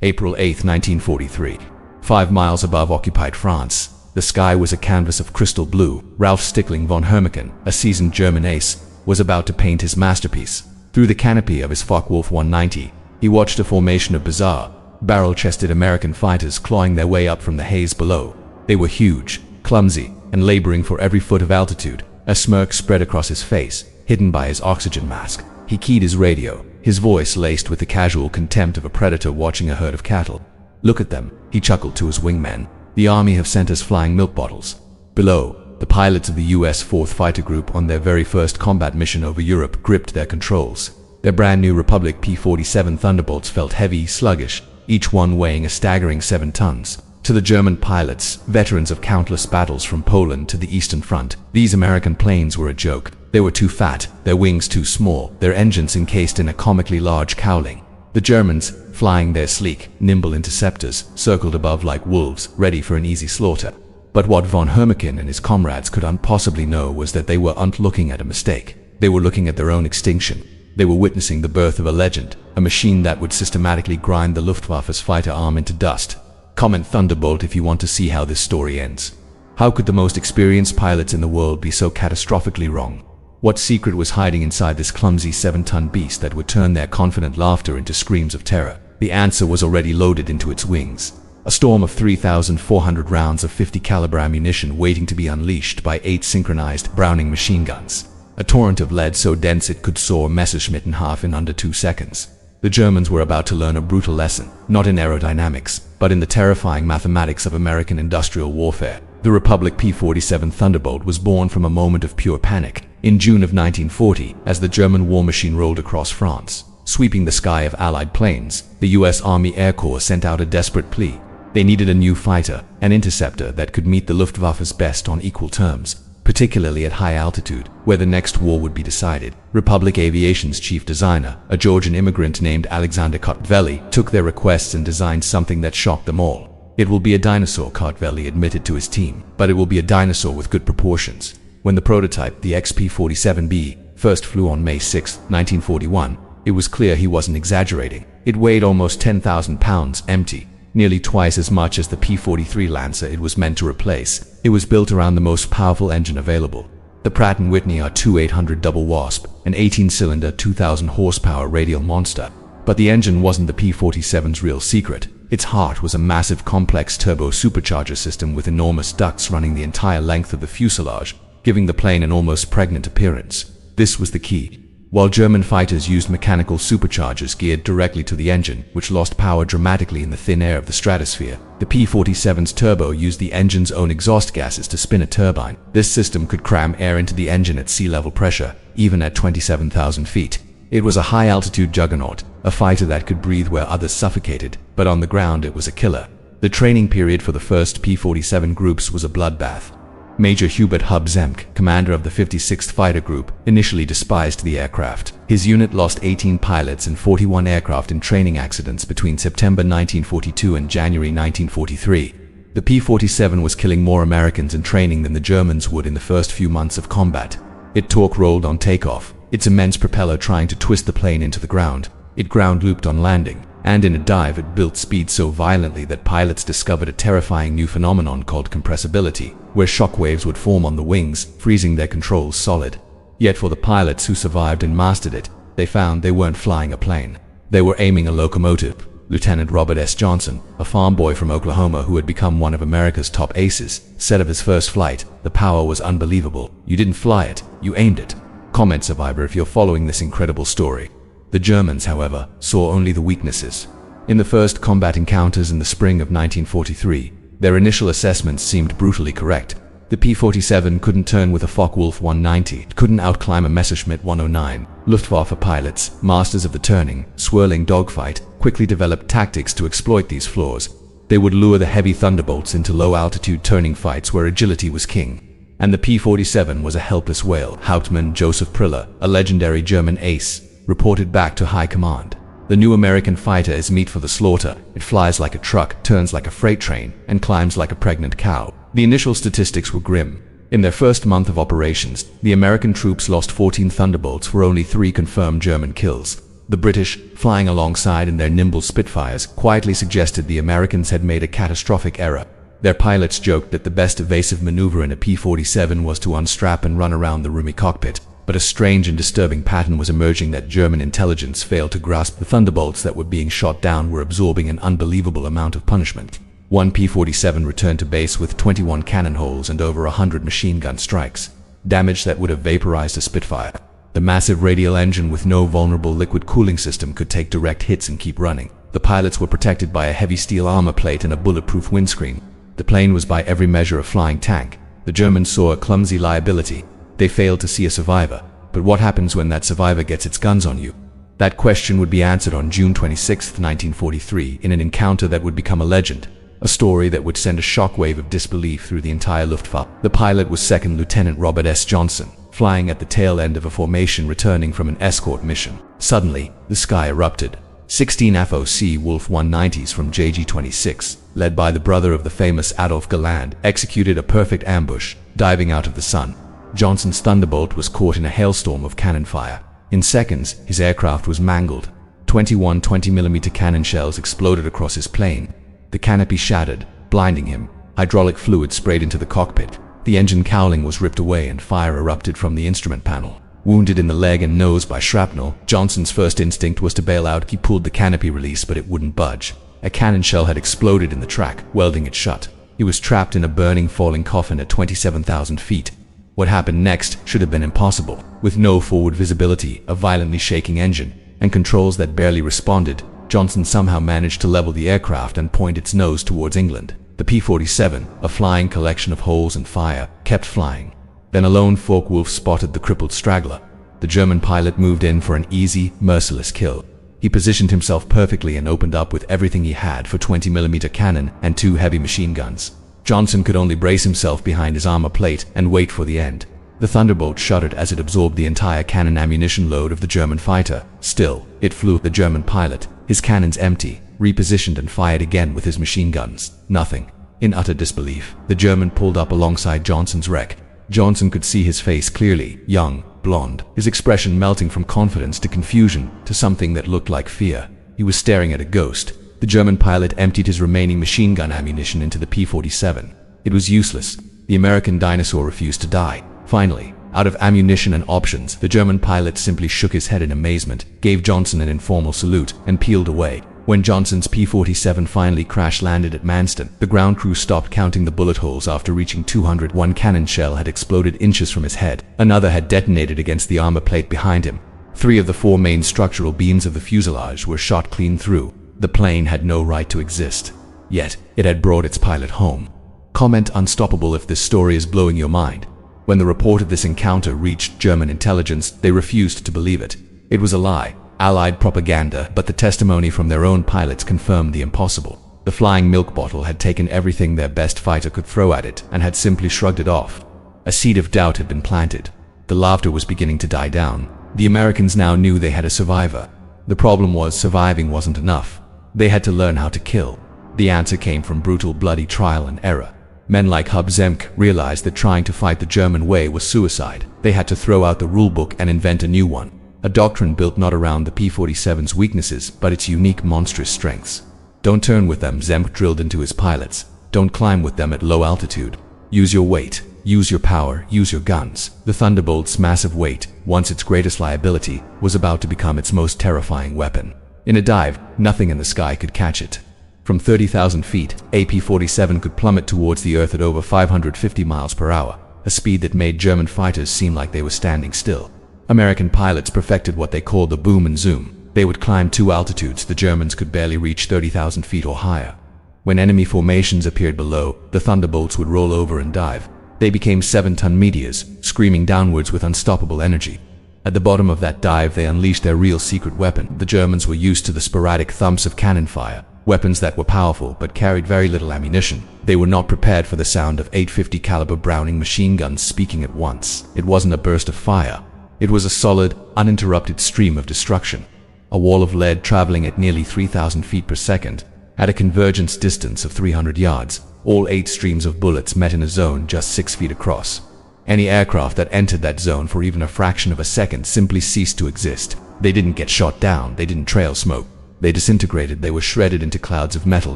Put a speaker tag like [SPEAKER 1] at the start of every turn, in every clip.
[SPEAKER 1] April 8, 1943. 5 miles above occupied France, the sky was a canvas of crystal blue. Ralph Stickling von Hermeken, a seasoned German ace, was about to paint his masterpiece. Through the canopy of his Focke-Wulf 190, he watched a formation of bizarre, barrel-chested American fighters clawing their way up from the haze below. They were huge, clumsy, and laboring for every foot of altitude. A smirk spread across his face, hidden by his oxygen mask. He keyed his radio, his voice laced with the casual contempt of a predator watching a herd of cattle. "Look at them," he chuckled to his wingmen. "The army have sent us flying milk bottles." Below, the pilots of the U.S. 4th Fighter Group on their very first combat mission over Europe gripped their controls. Their brand new Republic P-47 Thunderbolts felt heavy, sluggish, each one weighing a staggering 7 tons. To the German pilots, veterans of countless battles from Poland to the Eastern Front, these American planes were a joke. They were too fat, their wings too small, their engines encased in a comically large cowling. The Germans, flying their sleek, nimble interceptors, circled above like wolves, ready for an easy slaughter. But what von Hermeken and his comrades could unpossibly know was that they weren't looking at a mistake. They were looking at their own extinction. They were witnessing the birth of a legend, a machine that would systematically grind the Luftwaffe's fighter arm into dust. Comment Thunderbolt if you want to see how this story ends. How could the most experienced pilots in the world be so catastrophically wrong? What secret was hiding inside this clumsy 7-ton beast that would turn their confident laughter into screams of terror? The answer was already loaded into its wings. A storm of 3,400 rounds of 50 caliber ammunition waiting to be unleashed by 8 synchronized Browning machine guns. A torrent of lead so dense it could saw a Messerschmitt in half in under 2 seconds. The Germans were about to learn a brutal lesson, not in aerodynamics, but in the terrifying mathematics of American industrial warfare. The Republic P-47 Thunderbolt was born from a moment of pure panic. In June of 1940, as the German war machine rolled across France, sweeping the sky of Allied planes, the U.S. Army Air Corps sent out a desperate plea. They needed a new fighter, an interceptor that could meet the Luftwaffe's best on equal terms, particularly at high altitude, where the next war would be decided. Republic Aviation's chief designer, a Georgian immigrant named Alexander Kartveli, took their requests and designed something that shocked them all. "It will be a dinosaur," Kartveli admitted to his team, "but it will be a dinosaur with good proportions." When the prototype, the XP-47B, first flew on May 6, 1941, it was clear he wasn't exaggerating. It weighed almost 10,000 pounds, empty, nearly twice as much as the P-43 Lancer it was meant to replace. It was built around the most powerful engine available, the Pratt & Whitney R2800 Double Wasp, an 18-cylinder, 2,000 horsepower radial monster. But the engine wasn't the P-47's real secret. Its heart was a massive, complex turbo supercharger system with enormous ducts running the entire length of the fuselage, giving the plane an almost pregnant appearance. This was the key. While German fighters used mechanical superchargers geared directly to the engine, which lost power dramatically in the thin air of the stratosphere, the P-47's turbo used the engine's own exhaust gases to spin a turbine. This system could cram air into the engine at sea level pressure, even at 27,000 feet. It was a high-altitude juggernaut, a fighter that could breathe where others suffocated, but on the ground it was a killer. The training period for the first P-47 groups was a bloodbath. Major Hubert Hub Zemke, commander of the 56th Fighter Group, initially despised the aircraft. His unit lost 18 pilots and 41 aircraft in training accidents between September 1942 and January 1943. The P-47 was killing more Americans in training than the Germans would in the first few months of combat. It torque-rolled on takeoff, its immense propeller trying to twist the plane into the ground. It ground-looped on landing, and in a dive it built speed so violently that pilots discovered a terrifying new phenomenon called compressibility, where shock waves would form on the wings, freezing their controls solid. Yet for the pilots who survived and mastered it, they found they weren't flying a plane. They were aiming a locomotive. Lieutenant Robert S. Johnson, a farm boy from Oklahoma who had become one of America's top aces, said of his first flight, "The power was unbelievable. You didn't fly it, you aimed it." Comment survivor if you're following this incredible story. The Germans, however, saw only the weaknesses. In the first combat encounters in the spring of 1943, their initial assessments seemed brutally correct. The P-47 couldn't turn with a Focke-Wulf 190, it couldn't outclimb a Messerschmitt 109. Luftwaffe pilots, masters of the turning, swirling dogfight, quickly developed tactics to exploit these flaws. They would lure the heavy Thunderbolts into low-altitude turning fights where agility was king. And the P-47 was a helpless whale. Hauptmann Joseph Priller, a legendary German ace, reported back to high command. "The new American fighter is meat for the slaughter. It flies like a truck, turns like a freight train, and climbs like a pregnant cow." The initial statistics were grim. In their first month of operations, the American troops lost 14 Thunderbolts for only 3 confirmed German kills. The British, flying alongside in their nimble Spitfires, quietly suggested the Americans had made a catastrophic error. Their pilots joked that the best evasive maneuver in a P-47 was to unstrap and run around the roomy cockpit. But a strange and disturbing pattern was emerging that German intelligence failed to grasp. The Thunderbolts that were being shot down were absorbing an unbelievable amount of punishment. One P-47 returned to base with 21 cannon holes and over 100 machine gun strikes, damage that would have vaporized a Spitfire. The massive radial engine with no vulnerable liquid cooling system could take direct hits and keep running. The pilots were protected by a heavy steel armor plate and a bulletproof windscreen. The plane was by every measure a flying tank. The Germans saw a clumsy liability. They failed to see a survivor. But what happens when that survivor gets its guns on you? That question would be answered on June 26, 1943, in an encounter that would become a legend. A story that would send a shockwave of disbelief through the entire Luftwaffe. The pilot was Second Lieutenant Robert S. Johnson, flying at the tail end of a formation returning from an escort mission. Suddenly, the sky erupted. 16 FOC Wolf 190s from JG-26, led by the brother of the famous Adolf Galland, executed a perfect ambush, diving out of the sun. Johnson's Thunderbolt was caught in a hailstorm of cannon fire. In seconds, his aircraft was mangled. 21 20mm cannon shells exploded across his plane. The canopy shattered, blinding him. Hydraulic fluid sprayed into the cockpit. The engine cowling was ripped away and fire erupted from the instrument panel. Wounded in the leg and nose by shrapnel, Johnson's first instinct was to bail out. He pulled the canopy release, but it wouldn't budge. A cannon shell had exploded in the track, welding it shut. He was trapped in a burning, falling coffin at 27,000 feet. What happened next should have been impossible. With no forward visibility, a violently shaking engine, and controls that barely responded, Johnson somehow managed to level the aircraft and point its nose towards England. The P-47, a flying collection of holes and fire, kept flying. Then a lone Focke-Wulf spotted the crippled straggler. The German pilot moved in for an easy, merciless kill. He positioned himself perfectly and opened up with everything he had for 20mm cannon and 2 heavy machine guns. Johnson could only brace himself behind his armor plate and wait for the end. The Thunderbolt shuddered as it absorbed the entire cannon ammunition load of the German fighter. Still, it flew. The German pilot, his cannons empty, repositioned and fired again with his machine guns. Nothing. In utter disbelief, the German pulled up alongside Johnson's wreck. Johnson could see his face clearly, young, blonde, his expression melting from confidence to confusion to something that looked like fear. He was staring at a ghost. The German pilot emptied his remaining machine gun ammunition into the P-47. It was useless. The American dinosaur refused to die. Finally, out of ammunition and options, the German pilot simply shook his head in amazement, gave Johnson an informal salute, and peeled away. When Johnson's P-47 finally crash-landed at Manston, the ground crew stopped counting the bullet holes after reaching 200. One cannon shell had exploded inches from his head. Another had detonated against the armor plate behind him. 3 of the 4 main structural beams of the fuselage were shot clean through. The plane had no right to exist. Yet, it had brought its pilot home. Comment unstoppable if this story is blowing your mind. When the report of this encounter reached German intelligence, they refused to believe it. It was a lie. Allied propaganda, but the testimony from their own pilots confirmed the impossible. The flying milk bottle had taken everything their best fighter could throw at it and had simply shrugged it off. A seed of doubt had been planted. The laughter was beginning to die down. The Americans now knew they had a survivor. The problem was surviving wasn't enough. They had to learn how to kill. The answer came from brutal, bloody trial and error. Men like Hub Zemke realized that trying to fight the German way was suicide. They had to throw out the rulebook and invent a new one. A doctrine built not around the P-47's weaknesses, but its unique, monstrous strengths. Don't turn with them, Zemke drilled into his pilots. Don't climb with them at low altitude. Use your weight. Use your power. Use your guns. The Thunderbolt's massive weight, once its greatest liability, was about to become its most terrifying weapon. In a dive, nothing in the sky could catch it. From 30,000 feet, a P-47 could plummet towards the Earth at over 550 miles per hour, a speed that made German fighters seem like they were standing still. American pilots perfected what they called the boom and zoom. They would climb 2 altitudes the Germans could barely reach 30,000 feet or higher. When enemy formations appeared below, the Thunderbolts would roll over and dive. They became 7-ton meteors, screaming downwards with unstoppable energy. At the bottom of that dive, they unleashed their real secret weapon. The Germans were used to the sporadic thumps of cannon fire, weapons that were powerful but carried very little ammunition. They were not prepared for the sound of 850 caliber Browning machine guns speaking at once. It wasn't a burst of fire. It was a solid, uninterrupted stream of destruction. A wall of lead traveling at nearly 3,000 feet per second. At a convergence distance of 300 yards, all 8 streams of bullets met in a zone just 6 feet across. Any aircraft that entered that zone for even a fraction of a second simply ceased to exist. They didn't get shot down, they didn't trail smoke. They disintegrated, they were shredded into clouds of metal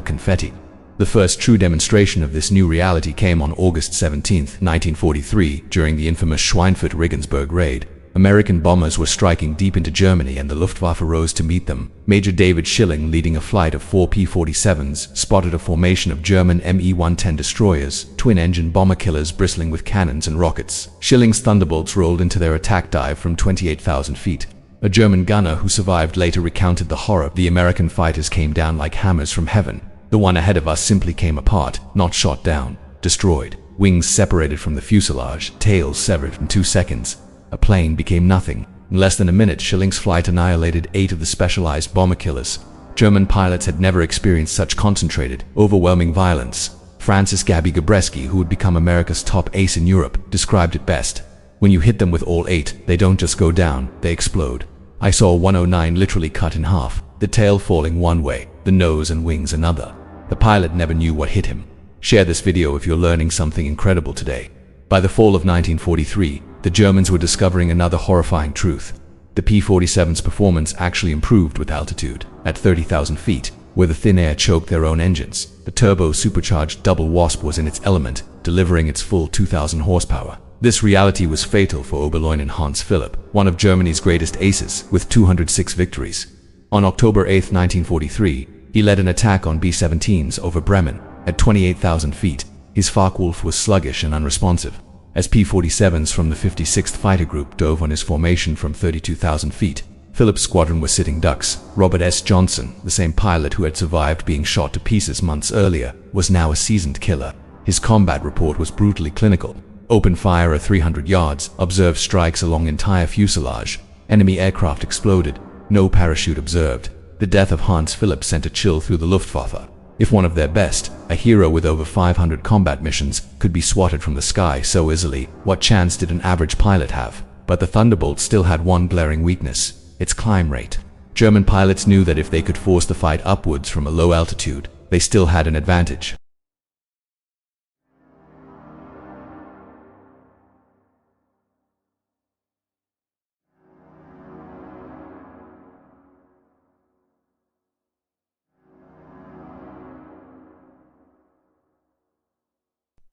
[SPEAKER 1] confetti. The first true demonstration of this new reality came on August 17, 1943, during the infamous Schweinfurt-Regensburg raid. American bombers were striking deep into Germany and the Luftwaffe rose to meet them. Major David Schilling, leading a flight of 4 P-47s, spotted a formation of German Me-110 destroyers, twin-engine bomber killers bristling with cannons and rockets. Schilling's Thunderbolts rolled into their attack dive from 28,000 feet. A German gunner who survived later recounted the horror. The American fighters came down like hammers from heaven. The one ahead of us simply came apart, not shot down, destroyed. Wings separated from the fuselage, tails severed in 2 seconds. A plane became nothing. In less than a minute, Schilling's flight annihilated 8 of the specialized bomber killers. German pilots had never experienced such concentrated, overwhelming violence. Francis Gabby Gabreski, who would become America's top ace in Europe, described it best. When you hit them with all 8, they don't just go down, they explode. I saw 109 literally cut in half, the tail falling one way, the nose and wings another. The pilot never knew what hit him. Share this video if you're learning something incredible today. By the fall of 1943, the Germans were discovering another horrifying truth. The P-47's performance actually improved with altitude. At 30,000 feet, where the thin air choked their own engines, the turbo-supercharged Double Wasp was in its element, delivering its full 2,000 horsepower. This reality was fatal for Oberleutnant Hans Philipp, one of Germany's greatest aces, with 206 victories. On October 8, 1943, he led an attack on B-17s over Bremen. At 28,000 feet, his Focke-Wulf was sluggish and unresponsive. As P-47s from the 56th Fighter Group dove on his formation from 32,000 feet, Philipp's squadron was sitting ducks. Robert S. Johnson, the same pilot who had survived being shot to pieces months earlier, was now a seasoned killer. His combat report was brutally clinical. Open fire at 300 yards, observed strikes along entire fuselage. Enemy aircraft exploded. No parachute observed. The death of Hans Philipp sent a chill through the Luftwaffe. If one of their best, a hero with over 500 combat missions, could be swatted from the sky so easily, what chance did an average pilot have? But the Thunderbolt still had one glaring weakness: its climb rate. German pilots knew that if they could force the fight upwards from a low altitude, they still had an advantage.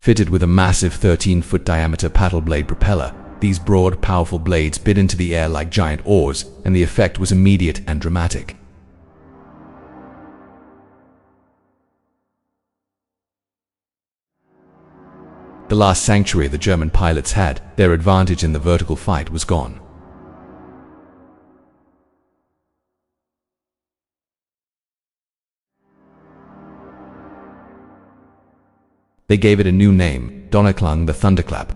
[SPEAKER 1] Fitted with a massive 13-foot diameter paddle blade propeller, these broad, powerful blades bit into the air like giant oars, and the effect was immediate and dramatic. The last sanctuary the German pilots had, their advantage in the vertical fight, was gone. They gave it a new name, Donnerklang, the Thunderclap.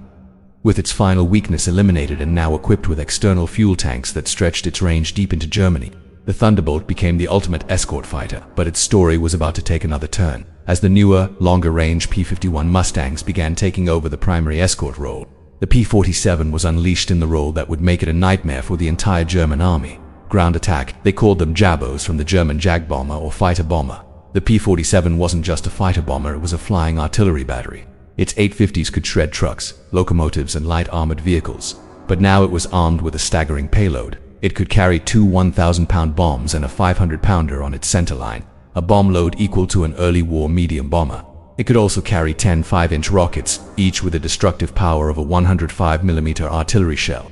[SPEAKER 1] With its final weakness eliminated and now equipped with external fuel tanks that stretched its range deep into Germany, the Thunderbolt became the ultimate escort fighter. But its story was about to take another turn, as the newer, longer-range P-51 Mustangs began taking over the primary escort role. The P-47 was unleashed in the role that would make it a nightmare for the entire German army. Ground attack, they called them Jabos from the German Jagbomber or fighter bomber. The P-47 wasn't just a fighter bomber, it was a flying artillery battery. Its 850s could shred trucks, locomotives, and light armored vehicles. But now it was armed with a staggering payload. It could carry 2 1,000-pound bombs and a 500-pounder on its center line, a bomb load equal to an early war medium bomber. It could also carry 10 5-inch rockets, each with a destructive power of a 105mm artillery shell.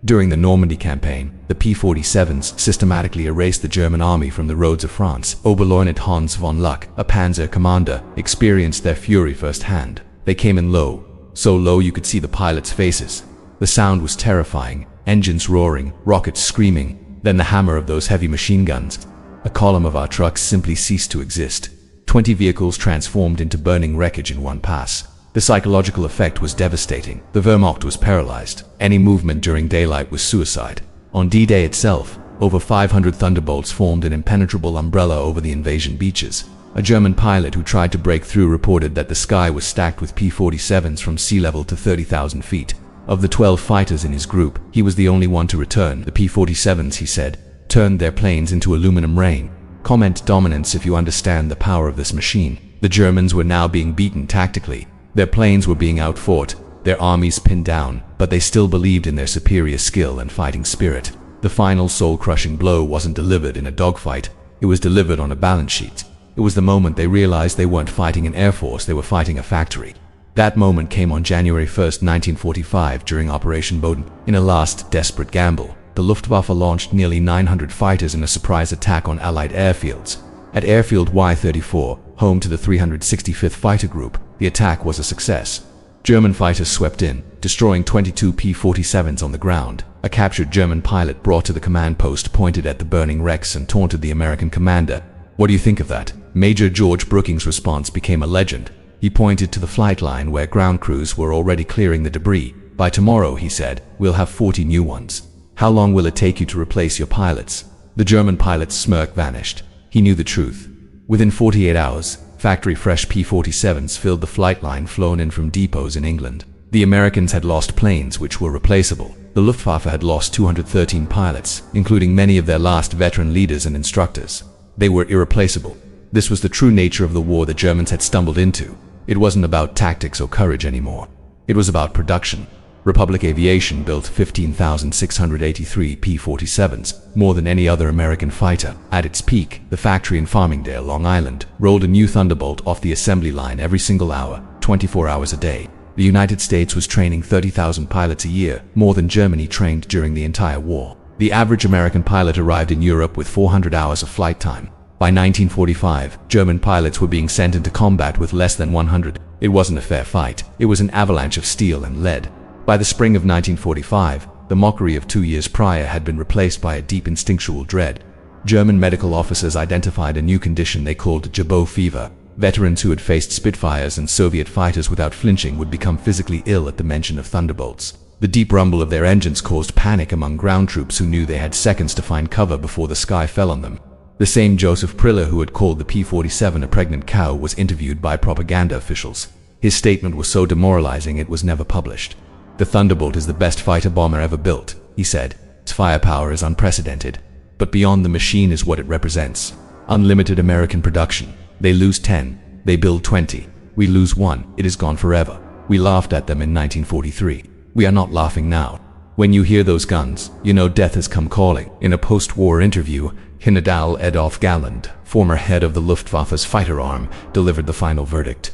[SPEAKER 1] During the Normandy campaign, the P-47s systematically erased the German army from the roads of France. Oberleutnant Hans von Luck, a panzer commander, experienced their fury firsthand. They came in low, so low you could see the pilots' faces. The sound was terrifying, engines roaring, rockets screaming, then the hammer of those heavy machine guns. A column of our trucks simply ceased to exist. 20 vehicles transformed into burning wreckage in one pass. The psychological effect was devastating. The Wehrmacht was paralyzed. Any movement during daylight was suicide. On D-Day itself, over 500 Thunderbolts formed an impenetrable umbrella over the invasion beaches. A German pilot who tried to break through reported that the sky was stacked with P-47s from sea level to 30,000 feet. Of the 12 fighters in his group, he was the only one to return. The P-47s, he said, turned their planes into aluminum rain. Comment dominance if you understand the power of this machine. The Germans were now being beaten tactically. Their planes were being outfought, their armies pinned down, but they still believed in their superior skill and fighting spirit. The final soul-crushing blow wasn't delivered in a dogfight, it was delivered on a balance sheet. It was the moment they realized they weren't fighting an air force, they were fighting a factory. That moment came on January 1st, 1945, during Operation Boden. In a last desperate gamble, the Luftwaffe launched nearly 900 fighters in a surprise attack on Allied airfields. At Airfield Y-34, home to the 365th Fighter Group, the attack was a success. German fighters swept in, destroying 22 P-47s on the ground. A captured German pilot brought to the command post pointed at the burning wrecks and taunted the American commander. "What do you think of that?" Major George Brooking's response became a legend. He pointed to the flight line where ground crews were already clearing the debris. "By tomorrow," he said, "we'll have 40 new ones. How long will it take you to replace your pilots?" The German pilot's smirk vanished. He knew the truth. Within 48 hours, factory-fresh P-47s filled the flight line flown in from depots in England. The Americans had lost planes which were replaceable. The Luftwaffe had lost 213 pilots, including many of their last veteran leaders and instructors. They were irreplaceable. This was the true nature of the war the Germans had stumbled into. It wasn't about tactics or courage anymore. It was about production. Republic Aviation built 15,683 P-47s, more than any other American fighter. At its peak, the factory in Farmingdale, Long Island, rolled a new Thunderbolt off the assembly line every single hour, 24 hours a day. The United States was training 30,000 pilots a year, more than Germany trained during the entire war. The average American pilot arrived in Europe with 400 hours of flight time. By 1945, German pilots were being sent into combat with less than 100. It wasn't a fair fight. It was an avalanche of steel and lead. By the spring of 1945, the mockery of 2 years prior had been replaced by a deep instinctual dread. German medical officers identified a new condition they called Jabot fever. Veterans who had faced Spitfires and Soviet fighters without flinching would become physically ill at the mention of Thunderbolts. The deep rumble of their engines caused panic among ground troops who knew they had seconds to find cover before the sky fell on them. The same Joseph Priller who had called the P-47 a pregnant cow was interviewed by propaganda officials. His statement was so demoralizing it was never published. "The Thunderbolt is the best fighter bomber ever built," he said. "Its firepower is unprecedented. But beyond the machine is what it represents. Unlimited American production. They lose 10, they build 20. We lose 1, it is gone forever. We laughed at them in 1943. We are not laughing now. When you hear those guns, you know death has come calling." In a post-war interview, General Adolf Galland, former head of the Luftwaffe's fighter arm, delivered the final verdict.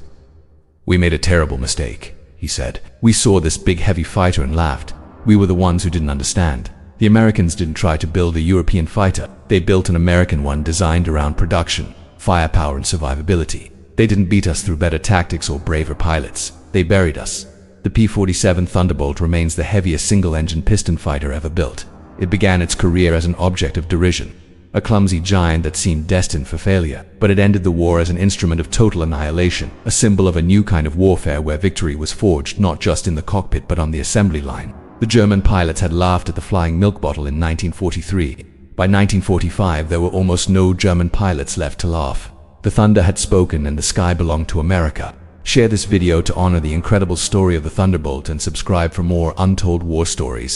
[SPEAKER 1] "We made a terrible mistake," he said. "We saw this big heavy fighter and laughed. We were the ones who didn't understand. The Americans didn't try to build a European fighter. They built an American one designed around production, firepower and survivability. They didn't beat us through better tactics or braver pilots. They buried us." The P-47 Thunderbolt remains the heaviest single-engine piston fighter ever built. It began its career as an object of derision, a clumsy giant that seemed destined for failure, but it ended the war as an instrument of total annihilation, a symbol of a new kind of warfare where victory was forged not just in the cockpit but on the assembly line. The German pilots had laughed at the flying milk bottle in 1943. By 1945, there were almost no German pilots left to laugh. The thunder had spoken and the sky belonged to America. Share this video to honor the incredible story of the Thunderbolt and subscribe for more untold war stories.